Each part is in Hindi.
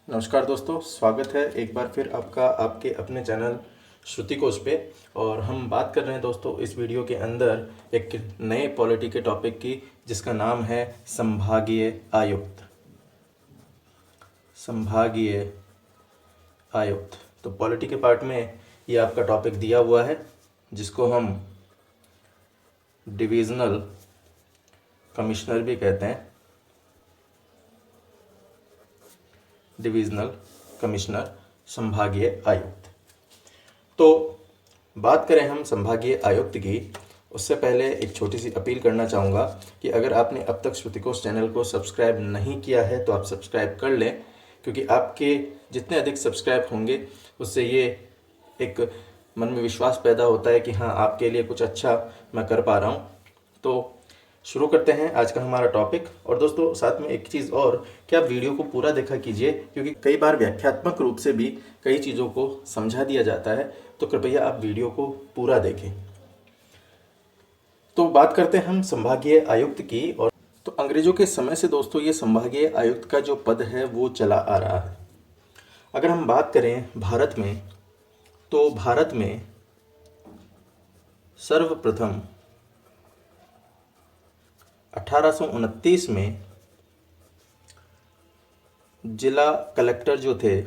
नमस्कार दोस्तों, स्वागत है एक बार फिर आपका आपके अपने चैनल श्रुति कोश पे। और हम बात कर रहे हैं दोस्तों इस वीडियो के अंदर एक नए पॉलिटी के टॉपिक की, जिसका नाम है संभागीय आयुक्त। संभागीय आयुक्त। तो पॉलिटी के पार्ट में ये आपका टॉपिक दिया हुआ है, जिसको हम डिविजनल कमिश्नर भी कहते हैं। डिविजनल कमिश्नर, संभागीय आयुक्त। तो बात करें हम संभागीय आयुक्त की, उससे पहले एक छोटी सी अपील करना चाहूँगा कि अगर आपने अब तक श्रुतिकोश चैनल को सब्सक्राइब नहीं किया है तो आप सब्सक्राइब कर लें, क्योंकि आपके जितने अधिक सब्सक्राइब होंगे उससे ये एक मन में विश्वास पैदा होता है कि हाँ, आपके लिए कुछ अच्छा मैं कर पा रहा हूँ। तो शुरू करते हैं आज का हमारा टॉपिक। और दोस्तों साथ में एक चीज़ और, कि आप वीडियो को पूरा देखा कीजिए, क्योंकि कई बार व्याख्यात्मक रूप से भी कई चीज़ों को समझा दिया जाता है, तो कृपया आप वीडियो को पूरा देखें। तो बात करते हैं हम संभागीय आयुक्त की। और तो अंग्रेजों के समय से दोस्तों ये संभागीय आयुक्त का जो पद है वो चला आ रहा है। अगर हम बात करें भारत में, तो भारत में सर्वप्रथम 1829 में जिला कलेक्टर जो थे,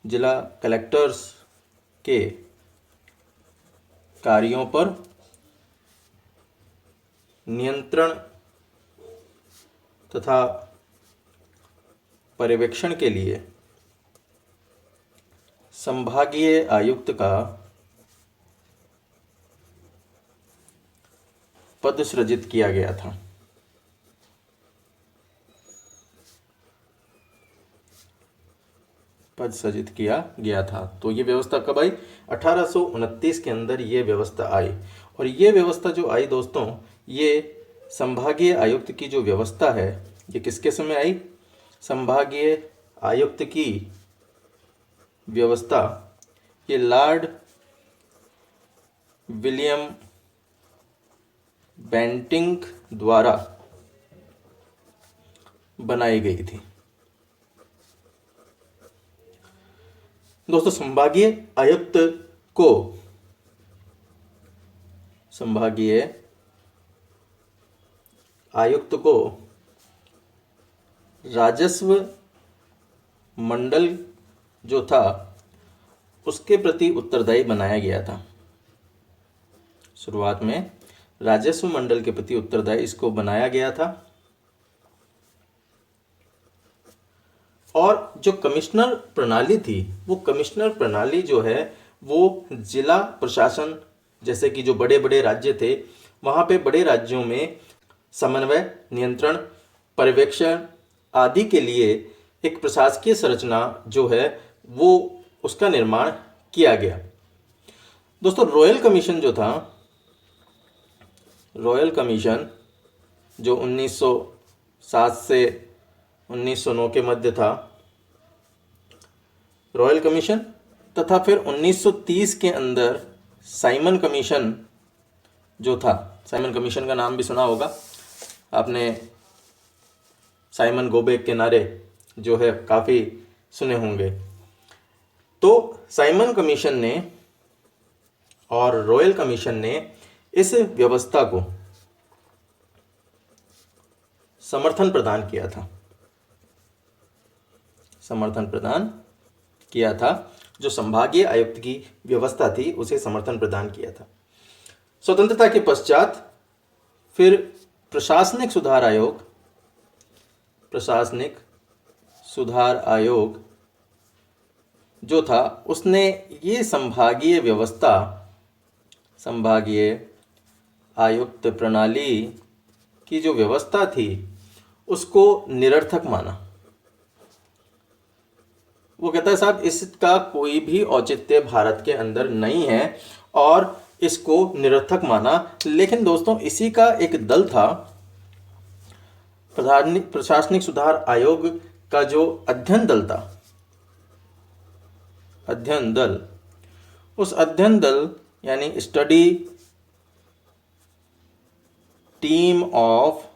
जिला कलेक्टर्स के कार्यों पर नियंत्रण तथा पर्यवेक्षण के लिए संभागीय आयुक्त का पद सृजित किया गया था। पद सृजित किया गया था। तो ये व्यवस्था कब आई? 1829 के अंदर ये व्यवस्था आई। और ये व्यवस्था जो आई दोस्तों, ये संभागीय आयुक्त की जो व्यवस्था है, ये किसके समय आई? संभागीय आयुक्त की व्यवस्था ये लॉर्ड विलियम बेंटिंक द्वारा बनाई गई थी। दोस्तों संभागीय आयुक्त को राजस्व मंडल जो था उसके प्रति उत्तरदायी बनाया गया था। शुरुआत में राजस्व मंडल के प्रति उत्तरदायी इसको बनाया गया था। और जो कमिश्नर प्रणाली थी, वो कमिश्नर प्रणाली जो है वो जिला प्रशासन, जैसे कि जो बड़े बड़े राज्य थे, वहाँ पे बड़े राज्यों में समन्वय, नियंत्रण, पर्यवेक्षण आदि के लिए एक प्रशासकीय संरचना जो है वो उसका निर्माण किया गया। दोस्तों रॉयल कमीशन जो था, रॉयल कमीशन जो 1907 से 1909 के मध्य था, रॉयल कमीशन, तथा फिर 1930 के अंदर साइमन कमीशन जो था, साइमन कमीशन का नाम भी सुना होगा आपने, साइमन गोबेक के नारे जो है काफ़ी सुने होंगे। तो साइमन कमीशन ने और रॉयल कमीशन ने इस व्यवस्था को समर्थन प्रदान किया था। समर्थन प्रदान किया था। जो संभागीय आयुक्त की व्यवस्था थी उसे समर्थन प्रदान किया था। स्वतंत्रता के पश्चात फिर प्रशासनिक सुधार आयोग जो था, उसने ये संभागीय व्यवस्था, संभागीय आयुक्त प्रणाली की जो व्यवस्था थी उसको निरर्थक माना। वो कहता है साहब इसका कोई भी औचित्य भारत के अंदर नहीं है और इसको निरर्थक माना। लेकिन दोस्तों इसी का एक दल था, प्रशासनिक सुधार आयोग का जो अध्ययन दल था, अध्ययन दल, उस अध्ययन दल यानी study team of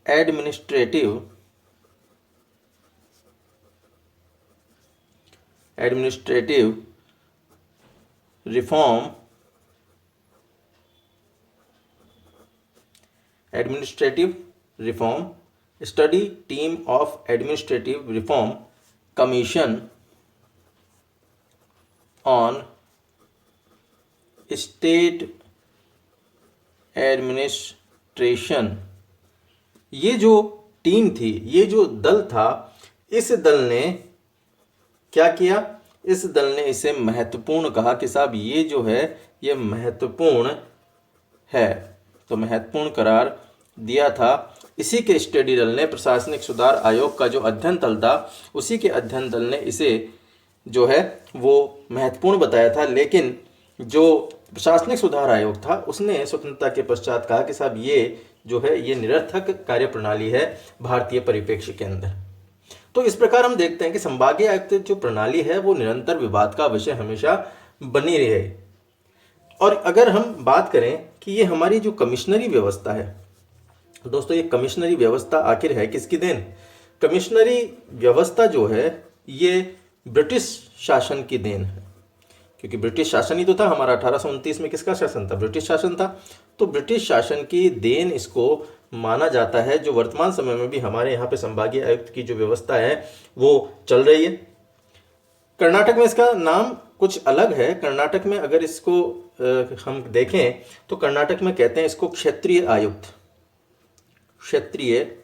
administrative reform study team of administrative reform commission on state administration. ये जो टीम थी, ये जो दल था, इस दल ने क्या किया? इस दल ने इसे महत्वपूर्ण कहा कि साहब ये जो है ये महत्वपूर्ण है, तो महत्वपूर्ण करार दिया था। इसी के स्टडी दल ने, प्रशासनिक सुधार आयोग का जो अध्ययन दल था, उसी के अध्ययन दल ने इसे जो है वो महत्वपूर्ण बताया था। लेकिन जो प्रशासनिक सुधार आयोग था उसने स्वतंत्रता के पश्चात कहा कि साहब ये जो है ये निरर्थक कार्यप्रणाली है भारतीय परिप्रेक्ष्य के अंदर। तो इस प्रकार हम देखते हैं कि संभागीय आयुक्त जो प्रणाली है वो निरंतर विवाद का विषय हमेशा बनी रही। और अगर हम बात करें कि ये हमारी जो कमिश्नरी व्यवस्था है दोस्तों, ये कमिश्नरी व्यवस्था आखिर है किसकी देन? कमिश्नरी व्यवस्था जो है ये ब्रिटिश शासन की देन है, क्योंकि ब्रिटिश शासन ही तो था हमारा। 1829 में किसका शासन था? ब्रिटिश शासन था। तो ब्रिटिश शासन की देन इसको माना जाता है, जो वर्तमान समय में भी हमारे यहाँ पे संभागीय आयुक्त की जो व्यवस्था है वो चल रही है। कर्नाटक में इसका नाम कुछ अलग है। कर्नाटक में अगर इसको हम देखें तो कर्नाटक में कहते हैं इसको क्षेत्रीय आयुक्त, क्षेत्रीय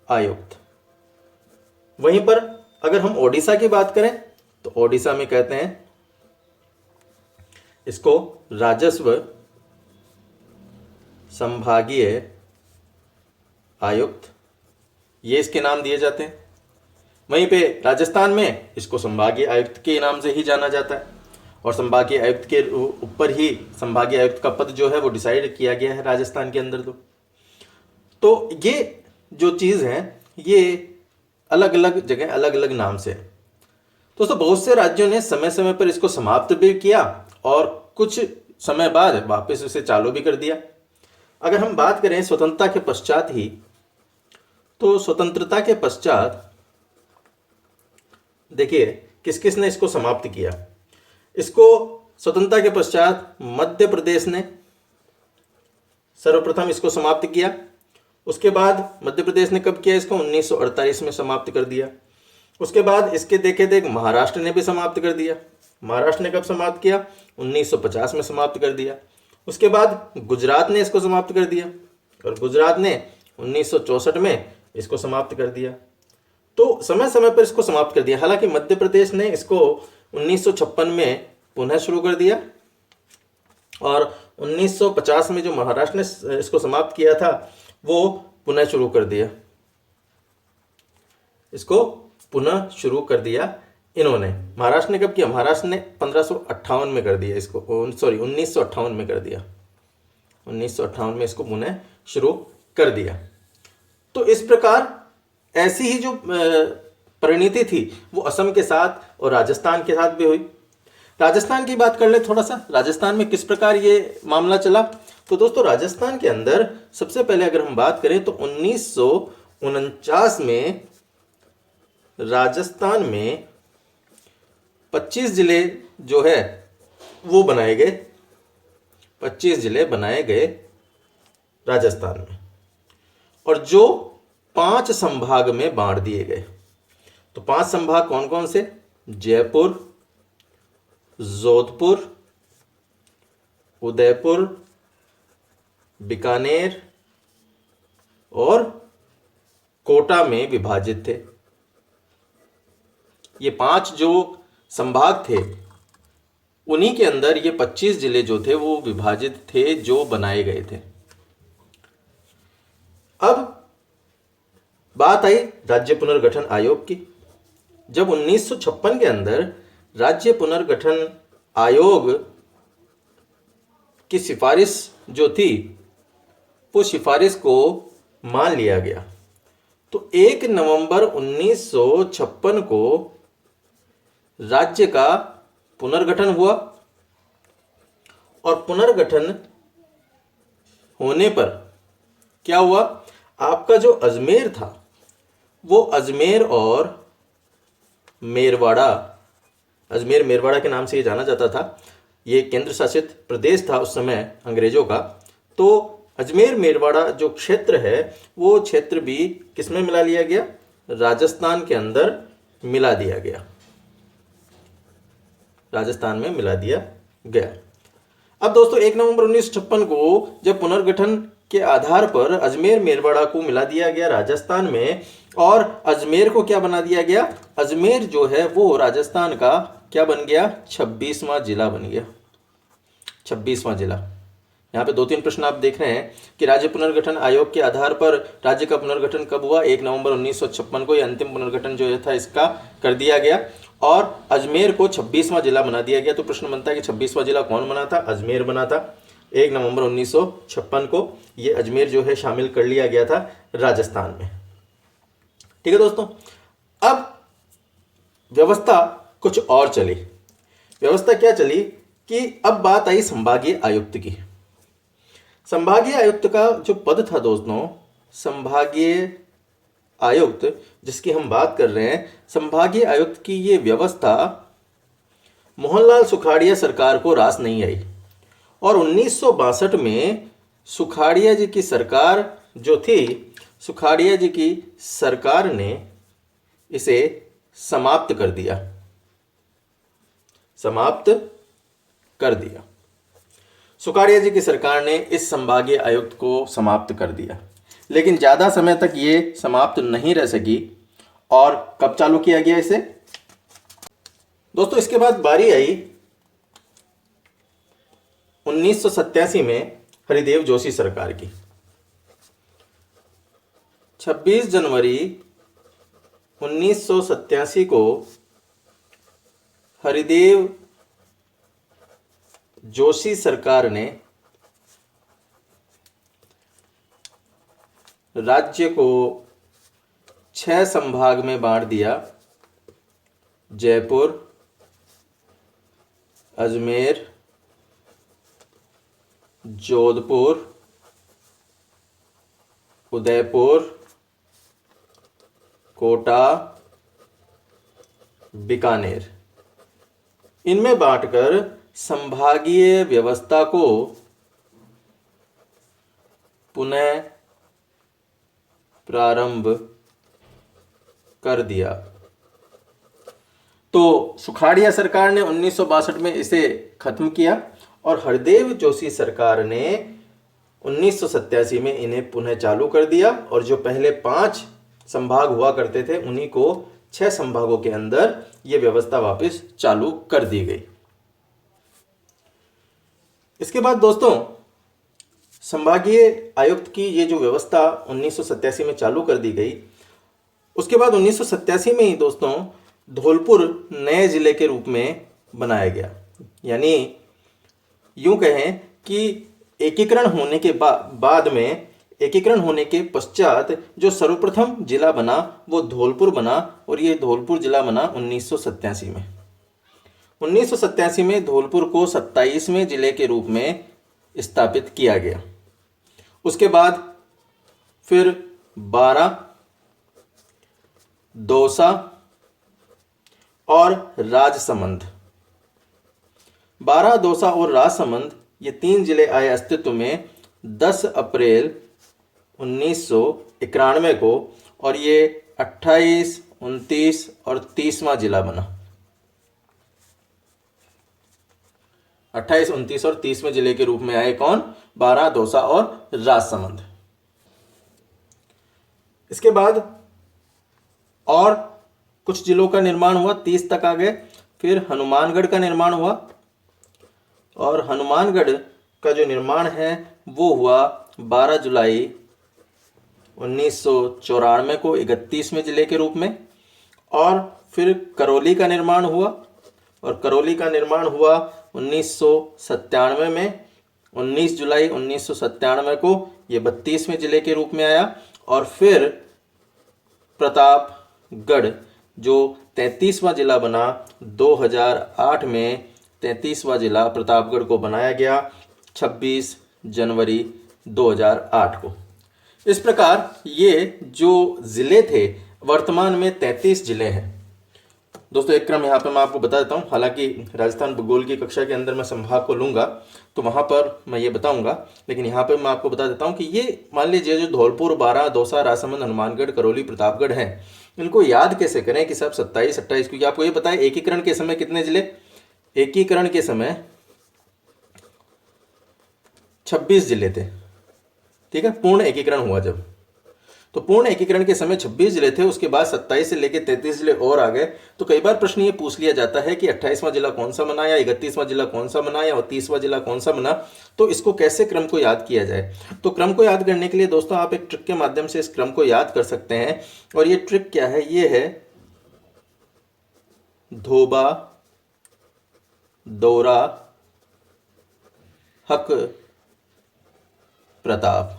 आयुक्त। वहीं पर अगर हम ओडिशा की बात करें तो ओडिशा में कहते हैं इसको राजस्व संभागीय आयुक्त, ये इसके नाम दिए जाते हैं। वहीं पे राजस्थान में इसको संभागीय आयुक्त के नाम से ही जाना जाता है, और संभागीय आयुक्त के ऊपर ही संभागीय आयुक्त का पद जो है वो डिसाइड किया गया है राजस्थान के अंदर। तो ये जो चीज़ है ये अलग अलग जगह अलग अलग नाम से। दोस्तों बहुत से राज्यों ने समय समय पर इसको समाप्त भी किया और कुछ समय बाद वापस उसे चालू भी कर दिया। अगर हम बात करें स्वतंत्रता के पश्चात ही, तो स्वतंत्रता के पश्चात देखिए किस किस ने इसको समाप्त किया। इसको स्वतंत्रता के पश्चात मध्य प्रदेश ने सर्वप्रथम इसको समाप्त किया। उसके बाद मध्य प्रदेश ने कब किया? इसको 1948 में समाप्त कर दिया। उसके बाद इसके देखे देख महाराष्ट्र ने भी समाप्त कर दिया। महाराष्ट्र ने कब समाप्त किया? 1950 में समाप्त कर दिया। उसके बाद गुजरात ने इसको समाप्त कर दिया, और गुजरात ने 1964 में इसको समाप्त कर दिया। तो समय समय पर इसको समाप्त कर दिया। हालांकि मध्य प्रदेश ने इसको 1956 में पुनः शुरू कर दिया, और 1950 में जो महाराष्ट्र ने इसको समाप्त किया था वो पुनः शुरू कर दिया। इसको पुनः शुरू कर दिया इन्होंने। महाराष्ट्र ने कब किया? महाराष्ट्र ने 1558 में कर दिया इसको, 1958 में कर दिया। 1958 में इसको पुनः शुरू कर दिया। तो इस प्रकार ऐसी ही जो परिणति थी वो असम के साथ और राजस्थान के साथ भी हुई। राजस्थान की बात कर ले थोड़ा सा, राजस्थान में किस प्रकार ये मामला चला। तो दोस्तों राजस्थान के अंदर सबसे पहले अगर हम बात करें तो 1949 में राजस्थान में 25 जिले जो है वो बनाए गए। 25 जिले बनाए गए राजस्थान में, और जो 5 संभाग में बांट दिए गए। तो 5 संभाग कौन कौन से? जयपुर, जोधपुर, उदयपुर, बीकानेर और कोटा में विभाजित थे। ये 5 जो संभाग थे उन्हीं के अंदर ये 25 जिले जो थे वो विभाजित थे, जो बनाए गए थे। अब बात आई राज्य पुनर्गठन आयोग की। जब 1956 के अंदर राज्य पुनर्गठन आयोग की सिफारिश जो थी वो सिफारिश को मान लिया गया, तो 1 नवंबर 1956 को राज्य का पुनर्गठन हुआ, और पुनर्गठन होने पर क्या हुआ? आपका जो अजमेर था वो अजमेर और मेरवाड़ा, अजमेर मेरवाड़ा के नाम से ये जाना जाता था। ये केंद्र शासित प्रदेश था उस समय अंग्रेजों का। तो अजमेर मेरवाड़ा जो क्षेत्र है वो क्षेत्र भी किसमें मिला लिया गया, राजस्थान के अंदर मिला दिया गया, राजस्थान में मिला दिया गया। अब दोस्तों 1 नवंबर 1956 को जब पुनर्गठन के आधार पर अजमेर मेरवाड़ा को मिला दिया गया राजस्थान में, और अजमेर को क्या बना दिया गया, अजमेर जो है वो राजस्थान का क्या बन गया, 26वां जिला बन गया, 26वां जिला। यहाँ पे 2-3 प्रश्न आप देख रहे हैं कि राज्य पुनर्गठन आयोग के आधार पर राज्य का पुनर्गठन कब हुआ, 1 नवंबर 1956 को। ये अंतिम पुनर्गठन जो था इसका कर दिया गया और अजमेर को 26वां जिला बना दिया गया। तो प्रश्न बनता है कि 26वां जिला कौन बना था, अजमेर बना था। 1 नवंबर 1956 को ये अजमेर जो है शामिल कर लिया गया था राजस्थान में। ठीक है दोस्तों, अब व्यवस्था कुछ और चली। व्यवस्था क्या चली कि अब बात आई संभागीय आयुक्त की। संभागीय आयुक्त का जो पद था दोस्तों, संभागीय आयुक्त जिसकी हम बात कर रहे हैं, संभागीय आयुक्त की ये व्यवस्था मोहनलाल सुखाड़िया सरकार को रास नहीं आई और 1962 में सुखाड़िया जी की सरकार जो थी, सुखाड़िया जी की सरकार ने इसे समाप्त कर दिया, समाप्त कर दिया। सुखाड़िया जी की सरकार ने इस संभागीय आयुक्त को समाप्त कर दिया, लेकिन ज़्यादा समय तक ये समाप्त नहीं रह सकी। और कब चालू किया गया इसे दोस्तों, इसके बाद बारी आई 1987 में हरिदेव जोशी सरकार की। 26 जनवरी 1987 को हरिदेव जोशी सरकार ने राज्य को 6 संभाग में बांट दिया, जयपुर, अजमेर, जोधपुर, उदयपुर, कोटा, बीकानेर। इनमें बांटकर संभागीय व्यवस्था को पुनः प्रारंभ कर दिया। तो सुखाड़िया सरकार ने 1962 में इसे खत्म किया और हरदेव जोशी सरकार ने 1987 में इन्हें पुनः चालू कर दिया और जो पहले 5 संभाग हुआ करते थे उन्हीं को 6 संभागों के अंदर ये व्यवस्था वापस चालू कर दी गई। इसके बाद दोस्तों संभागीय आयुक्त की ये जो व्यवस्था 1987 में चालू कर दी गई, उसके बाद 1987 में ही दोस्तों धौलपुर नए जिले के रूप में बनाया गया। यानी यूं कहें कि एकीकरण होने के बाद में, एकीकरण होने के पश्चात जो सर्वप्रथम जिला बना वो धौलपुर बना और ये धौलपुर जिला बना 1987 में। 1987 में धौलपुर को 27वें जिले के रूप में स्थापित किया गया। उसके बाद फिर 12, दौसा और राजसमंद, 12, दौसा और राजसमंद ये 3 जिले आए अस्तित्व में 10 अप्रैल 1991 को और ये 28, 29 और 30वां जिला बना। 28, 29 और 30वें जिले के रूप में आए कौन, 12, दौसा और राजसमंद। इसके बाद और कुछ जिलों का निर्माण हुआ, 30 तक आ गए। फिर हनुमानगढ़ का निर्माण हुआ और हनुमानगढ़ का जो निर्माण है वो हुआ 12 जुलाई 1994 को 31वें जिले के रूप में। और फिर करौली का निर्माण हुआ और करौली का निर्माण हुआ 1997 में, 19 जुलाई 1997 को ये 32वें जिले के रूप में आया। और फिर प्रतापगढ़ जो 33वां जिला बना 2008 में, 33वां जिला प्रतापगढ़ को बनाया गया 26 जनवरी 2008 को। इस प्रकार ये जो ज़िले थे वर्तमान में 33 ज़िले हैं। दोस्तों एक क्रम यहाँ पे मैं आपको बता देता हूँ, हालांकि राजस्थान भूगोल की कक्षा के अंदर मैं संभाग को लूँगा तो वहाँ पर मैं ये बताऊँगा, लेकिन यहाँ पे मैं आपको बता देता हूँ कि ये मान लीजिए जो धौलपुर, बारां, दौसा, राजसमंद, हनुमानगढ़, करौली, प्रतापगढ़ हैं, इनको याद कैसे करें कि सब 27-28, क्योंकि आपको ये पता है एकीकरण के समय कितने जिले, एकीकरण के समय 26 जिले थे। ठीक है, पूर्ण एकीकरण हुआ जब, तो पूर्ण एकीकरण के समय 26 जिले थे, उसके बाद 27 से लेकर 33 जिले और आ गए। तो कई बार प्रश्न ये पूछ लिया जाता है कि 28वां जिला कौन सा बना, या 31वां जिला कौन सा बना, या 30वां जिला कौन सा बना, तो इसको कैसे क्रम को याद किया जाए। तो क्रम को याद करने के लिए दोस्तों आप एक ट्रिक के माध्यम से इस क्रम को याद कर सकते हैं, और ये ट्रिक क्या है, ये है धोबा, दौरा, हक, प्रताप।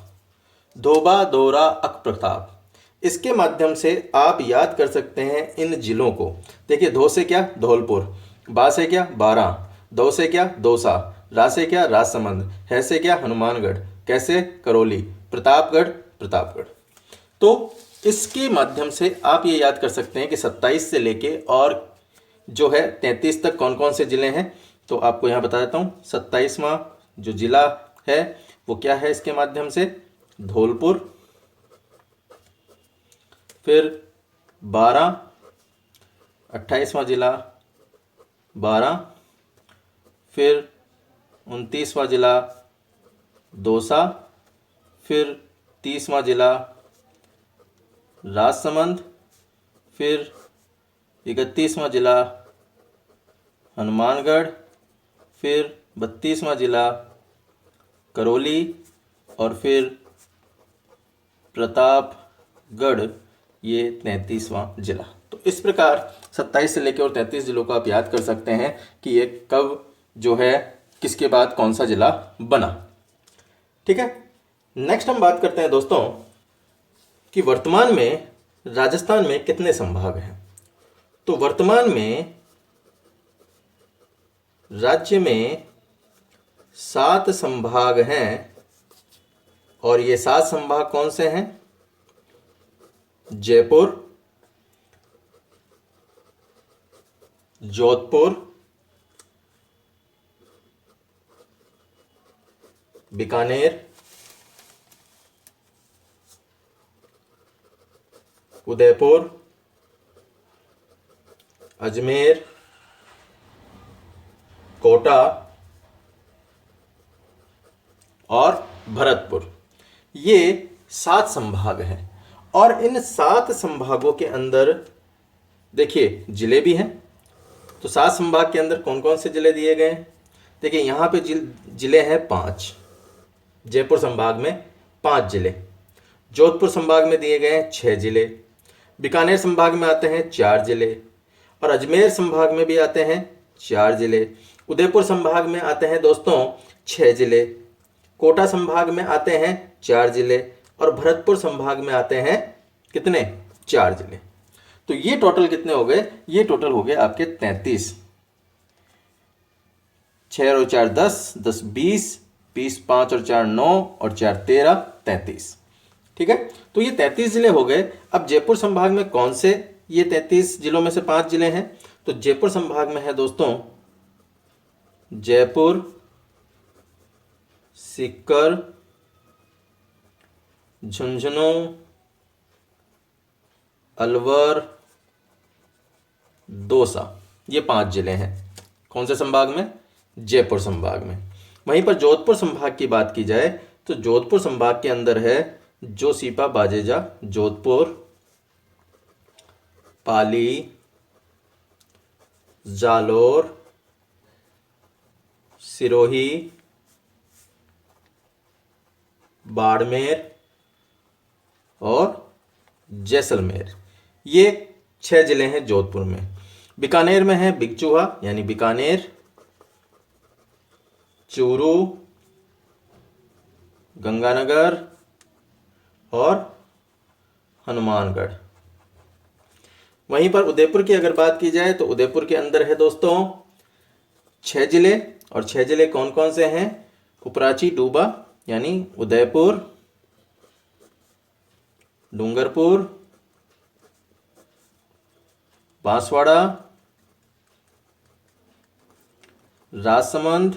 धोबा, दौरा, अक, प्रताप, इसके माध्यम से आप याद कर सकते हैं इन जिलों को। देखिए, धो से क्या धौलपुर, बा से क्या बारां, दौ से क्या दौसा, रा से क्या राजसमंद, है से क्या हनुमानगढ़, कैसे करौली, प्रतापगढ़ प्रतापगढ़। तो इसके माध्यम से आप ये याद कर सकते हैं कि 27 से लेके और जो है 33 तक कौन कौन से ज़िले हैं। तो आपको यहाँ बता देता हूँ, 27वां जो ज़िला है वो क्या है, इसके माध्यम से धौलपुर, फिर 12, 28वां ज़िला बारां, फिर 29वां ज़िला दौसा, फिर 30वां ज़िला राजसमंद, फिर 31वां ज़िला हनुमानगढ़, फिर 32वां ज़िला करौली, और फिर प्रतापगढ़, ये 33वां जिला। तो इस प्रकार 27 से लेकर और 33 जिलों को आप याद कर सकते हैं कि ये कब जो है किसके बाद कौन सा जिला बना। ठीक है, नेक्स्ट हम बात करते हैं दोस्तों कि वर्तमान में राजस्थान में कितने संभाग हैं। तो वर्तमान में राज्य में 7 संभाग हैं, और ये 7 संभाग कौन से हैं, जयपुर, जोधपुर, बीकानेर, उदयपुर, अजमेर, कोटा और भरतपुर। ये 7 संभाग हैं, और इन 7 संभागों के अंदर देखिए जिले भी हैं। तो 7 संभाग के अंदर कौन कौन से जिले दिए गए हैं, देखिए यहाँ पे जिले हैं 5। जयपुर संभाग में 5 जिले, जोधपुर संभाग में दिए गए हैं 6 जिले, बीकानेर संभाग में आते हैं 4 जिले, और अजमेर संभाग में भी आते हैं 4 जिले, उदयपुर संभाग में आते हैं दोस्तों 6 जिले, कोटा संभाग में आते हैं 4 जिले, और भरतपुर संभाग में आते हैं कितने, 4 जिले। तो ये टोटल कितने हो गए, ये टोटल हो गए आपके 33। 6 और 4 10, 10 20, 20 5 और 4 9, और 4 13, 33। ठीक है, तो ये 33 जिले हो गए। अब जयपुर संभाग में कौन से ये 33 जिलों में से 5 जिले हैं, तो जयपुर संभाग में है दोस्तों जयपुर, सीकर, झुंझुनू, अलवर, दौसा, ये 5 जिले हैं। कौन से संभाग में, जयपुर संभाग में। वहीं पर जोधपुर संभाग की बात की जाए तो जोधपुर संभाग के अंदर है जोशीपा, बाजेजा, जोधपुर, पाली, जालोर, सिरोही, बाड़मेर और जैसलमेर, ये 6 जिले हैं जोधपुर में। बीकानेर में है बिगचूहा यानी बीकानेर, चूरू, गंगानगर और हनुमानगढ़। वहीं पर उदयपुर की अगर बात की जाए तो उदयपुर के अंदर है दोस्तों 6 जिले, और 6 जिले कौन कौन से हैं, उपराची, डूबा यानी उदयपुर, डूंगरपुर, बांसवाड़ा, राजसमंद,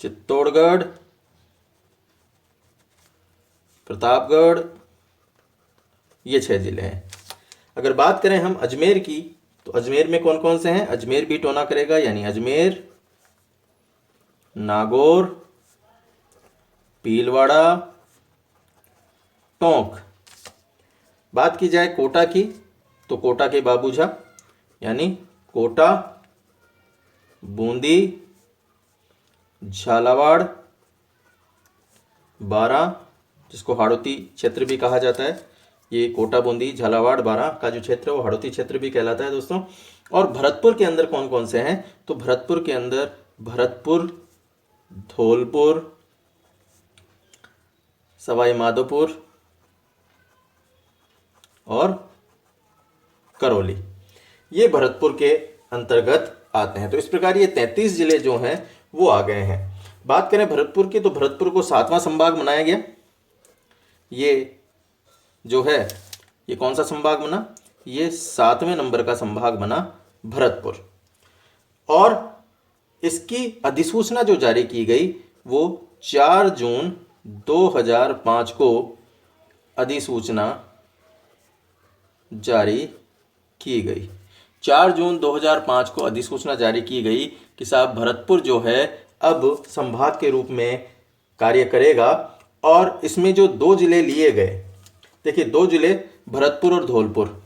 चित्तौड़गढ़, प्रतापगढ़, ये 6 जिले हैं। अगर बात करें हम अजमेर की, तो अजमेर में कौन कौन से हैं? अजमेर भी टोना करेगा, यानी अजमेर, नागौर, भीलवाड़ा, टोंक। बात की जाए कोटा की, तो कोटा के बाबूझा, यानी कोटा, बूंदी, झालावाड़, बारां, जिसको हाड़ौती क्षेत्र भी कहा जाता है। ये कोटा, बूंदी, झालावाड़, बारां का जो क्षेत्र है वो हाड़ौती क्षेत्र भी कहलाता है दोस्तों। और भरतपुर के अंदर कौन कौन से हैं? तो भरतपुर के अंदर भरतपुर, धौलपुर, सवाई माधोपुर और करौली, ये भरतपुर के अंतर्गत आते हैं। तो इस प्रकार ये 33 जिले जो हैं वो आ गए हैं। बात करें भरतपुर की, तो भरतपुर को 7वां संभाग बनाया गया। ये जो है ये कौन सा संभाग बना? ये 7वें नंबर का संभाग बना भरतपुर। और इसकी अधिसूचना जो जारी की गई वो 4 जून 2005 को अधिसूचना जारी की गई। 4 जून 2005 को अधिसूचना जारी की गई कि साहब भरतपुर जो है अब संभाग के रूप में कार्य करेगा। और इसमें जो 2 जिले लिए गए, देखिए 2 जिले भरतपुर और धौलपुर,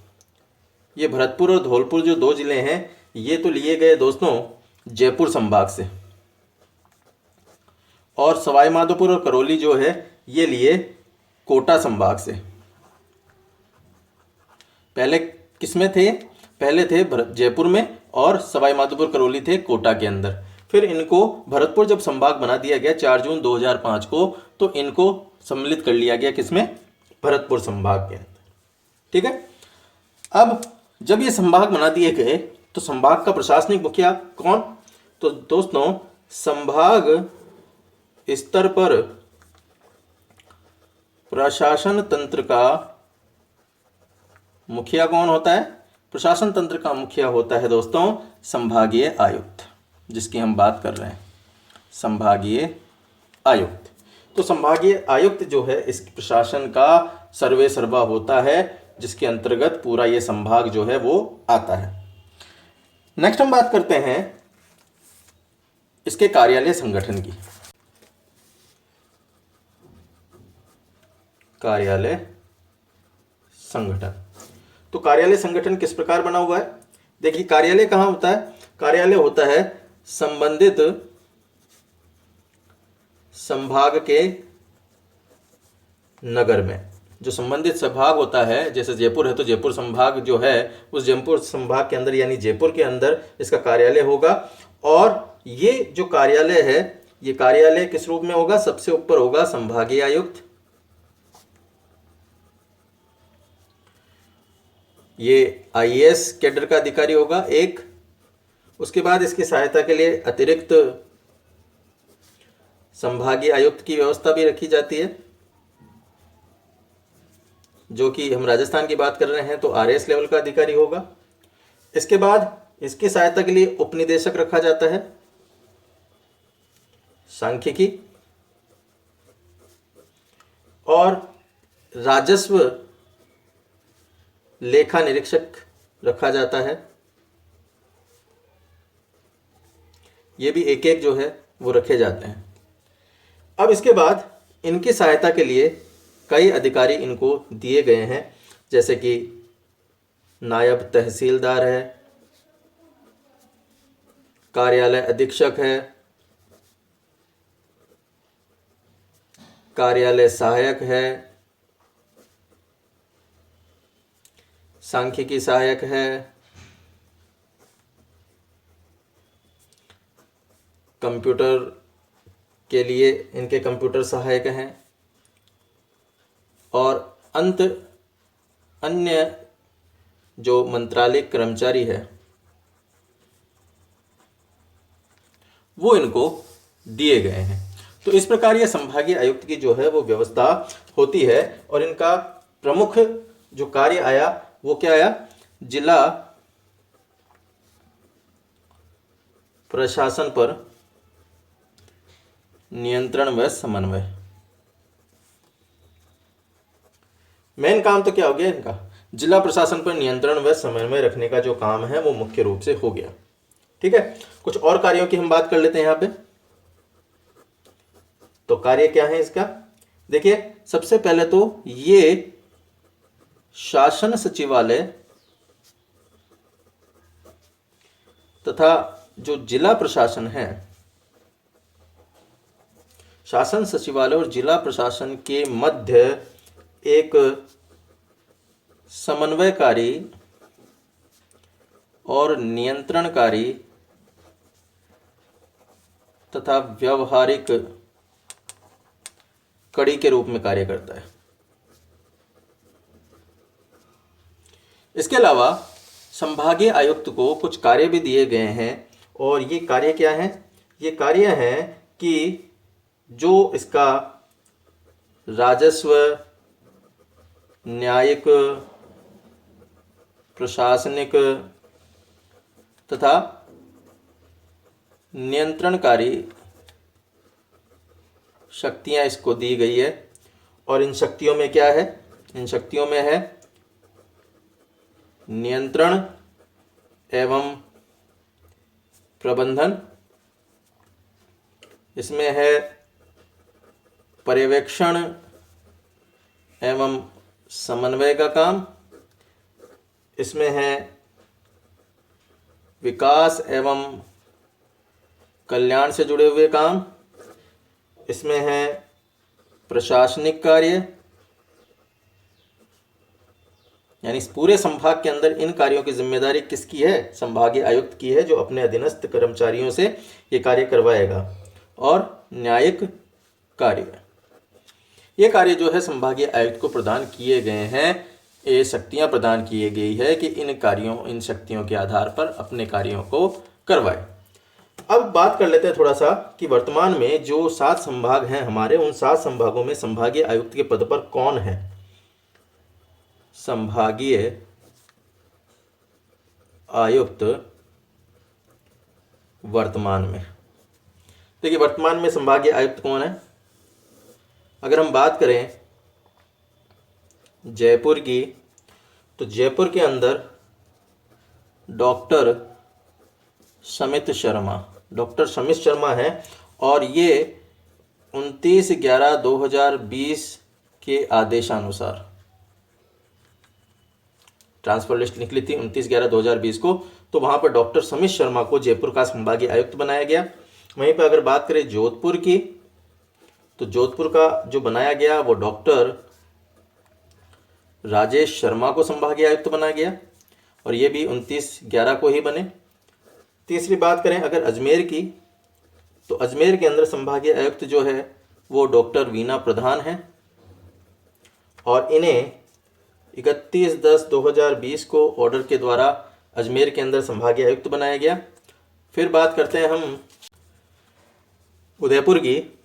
ये भरतपुर और धौलपुर जो 2 जिले हैं ये तो लिए गए दोस्तों जयपुर संभाग से, और सवाई माधोपुर और करौली जो है ये लिए कोटा संभाग से। पहले किसमें थे? पहले थे जयपुर में, और सवाई माधोपुर करौली थे कोटा के अंदर। फिर इनको भरतपुर जब संभाग बना दिया गया 4 जून 2005 को, तो इनको सम्मिलित कर लिया गया किसमें? भरतपुर संभाग के अंदर। ठीक है। अब जब ये संभाग बना दिए गए तो संभाग का प्रशासनिक मुखिया कौन? तो दोस्तों संभाग स्तर पर प्रशासन तंत्र का मुखिया कौन होता है? प्रशासन तंत्र का मुखिया होता है दोस्तों संभागीय आयुक्त, जिसकी हम बात कर रहे हैं, संभागीय आयुक्त। तो संभागीय आयुक्त जो है इस प्रशासन का सर्वे सर्वा होता है, जिसके अंतर्गत पूरा ये संभाग जो है वो आता है। नेक्स्ट हम बात करते हैं इसके कार्यालय संगठन की। कार्यालय संगठन, तो कार्यालय संगठन किस प्रकार बना हुआ है? देखिए कार्यालय कहाँ होता है? कार्यालय होता है संबंधित संभाग के नगर में। जो संबंधित संभाग होता है, जैसे जयपुर है तो जयपुर संभाग जो है उस जयपुर संभाग के अंदर यानी जयपुर के अंदर इसका कार्यालय होगा। और ये जो कार्यालय है ये कार्यालय किस रूप में होगा? सबसे ऊपर होगा संभागीय आयुक्त, ये आईएएस कैडर का अधिकारी होगा एक। उसके बाद इसकी सहायता के लिए अतिरिक्त संभागीय आयुक्त की व्यवस्था भी रखी जाती है, जो कि हम राजस्थान की बात कर रहे हैं तो आरएएस लेवल का अधिकारी होगा। इसके बाद इसकी सहायता के लिए उपनिदेशक रखा जाता है सांख्यिकी, और राजस्व लेखा निरीक्षक रखा जाता है। ये भी एक एक जो है वो रखे जाते हैं। अब इसके बाद इनकी सहायता के लिए कई अधिकारी इनको दिए गए हैं, जैसे कि नायब तहसीलदार है, कार्यालय अधीक्षक है, कार्यालय सहायक है, सांख्यिकी सहायक है, कंप्यूटर के लिए इनके कंप्यूटर सहायक हैं, और अन्य जो मंत्रालय कर्मचारी है वो इनको दिए गए हैं। तो इस प्रकार ये संभागीय आयुक्त की जो है वो व्यवस्था होती है। और इनका प्रमुख जो कार्य आया वो क्या आया, जिला प्रशासन पर नियंत्रण व समन्वय। मेन काम तो क्या हो गया इनका, जिला प्रशासन पर नियंत्रण व समन्वय रखने का जो काम है वो मुख्य रूप से हो गया। ठीक है, कुछ और कार्यों की हम बात कर लेते हैं यहां पे। तो कार्य क्या है इसका, देखिए सबसे पहले तो ये शासन सचिवालय तथा जो जिला प्रशासन है, शासन सचिवालय और जिला प्रशासन के मध्य एक समन्वयकारी और नियंत्रणकारी तथा व्यवहारिक कड़ी के रूप में कार्य करता है। इसके अलावा संभागीय आयुक्त को कुछ कार्य भी दिए गए हैं। और ये कार्य क्या है, ये कार्य है कि जो इसका राजस्व, न्यायिक, प्रशासनिक तथा नियंत्रणकारी शक्तियां इसको दी गई है। और इन शक्तियों में क्या है, इन शक्तियों में है नियंत्रण एवं प्रबंधन, इसमें है पर्यवेक्षण एवं समन्वय का काम, इसमें है विकास एवं कल्याण से जुड़े हुए काम, इसमें है प्रशासनिक कार्य, यानी इस पूरे संभाग के अंदर इन कार्यों की जिम्मेदारी किसकी है, संभागीय आयुक्त की है, जो अपने अधीनस्थ कर्मचारियों से ये कार्य करवाएगा। और न्यायिक कार्य, ये कार्य जो है संभागीय आयुक्त को प्रदान किए गए हैं, ये शक्तियां प्रदान की गई है कि इन कार्यों, इन शक्तियों के आधार पर अपने कार्यों को करवाए। अब बात कर लेते हैं थोड़ा सा कि वर्तमान में जो 7 संभाग हैं हमारे, उन 7 संभागों में संभागीय आयुक्त के पद पर कौन है। संभागीय आयुक्त वर्तमान में, देखिए वर्तमान में संभागीय आयुक्त कौन है। अगर हम बात करें जयपुर की, तो जयपुर के अंदर डॉक्टर समित शर्मा है। और ये 29/11/2020 के आदेशानुसार ट्रांसफर लिस्ट निकली थी 29/11/2020 को, तो वहां पर डॉक्टर समित शर्मा को जयपुर का संभागीय आयुक्त बनाया गया। वहीं पर अगर बात करें जोधपुर की, तो जोधपुर का जो बनाया गया वो डॉक्टर राजेश शर्मा को संभागीय आयुक्त बनाया गया, और ये भी 29/11 को ही बने। तीसरी बात करें अगर अजमेर की, तो अजमेर के अंदर संभागीय आयुक्त जो है वो डॉक्टर वीना प्रधान हैं, और इन्हें 31/10/2020 को ऑर्डर के द्वारा अजमेर के अंदर संभागीय आयुक्त बनाया गया। फिर बात करते हैं हम उदयपुर की,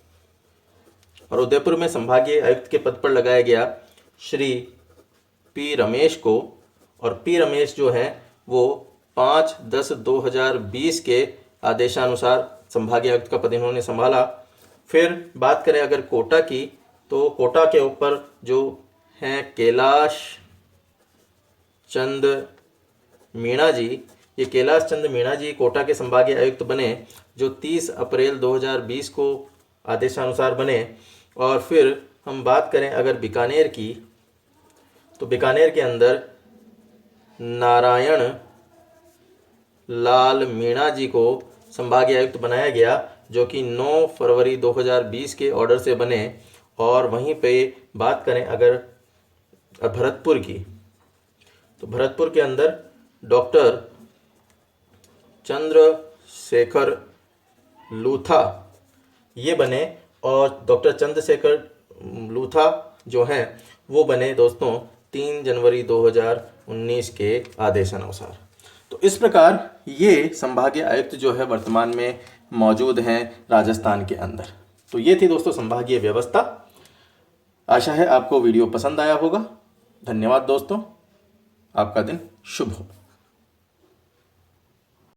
और उदयपुर में संभागीय आयुक्त के पद पर लगाया गया श्री पी रमेश को, और पी रमेश जो है वो 5/10/2020 के आदेशानुसार संभागीय आयुक्त का पद इन्होंने संभाला। फिर बात करें अगर कोटा की, तो कोटा के ऊपर जो हैं कैलाश चंद मीणा जी, ये कैलाश चंद मीणा जी कोटा के संभागीय आयुक्त बने, जो 30 अप्रैल 2020 को आदेशानुसार बने। और फिर हम बात करें अगर बीकानेर की, तो बीकानेर के अंदर नारायण लाल मीणा जी को संभागीय आयुक्त बनाया गया, जो कि 9 फरवरी 2020 के ऑर्डर से बने। और वहीं पे बात करें अगर भरतपुर की, तो भरतपुर के अंदर डॉक्टर चंद्रशेखर लूथा ये बने, और डॉक्टर चंद्रशेखर लूथा जो हैं वो बने दोस्तों 3 जनवरी 2019 के आदेशानुसार। तो इस प्रकार ये संभागीय आयुक्त जो है वर्तमान में मौजूद हैं राजस्थान के अंदर। तो ये थी दोस्तों संभागीय व्यवस्था। आशा है आपको वीडियो पसंद आया होगा। धन्यवाद दोस्तों, आपका दिन शुभ हो।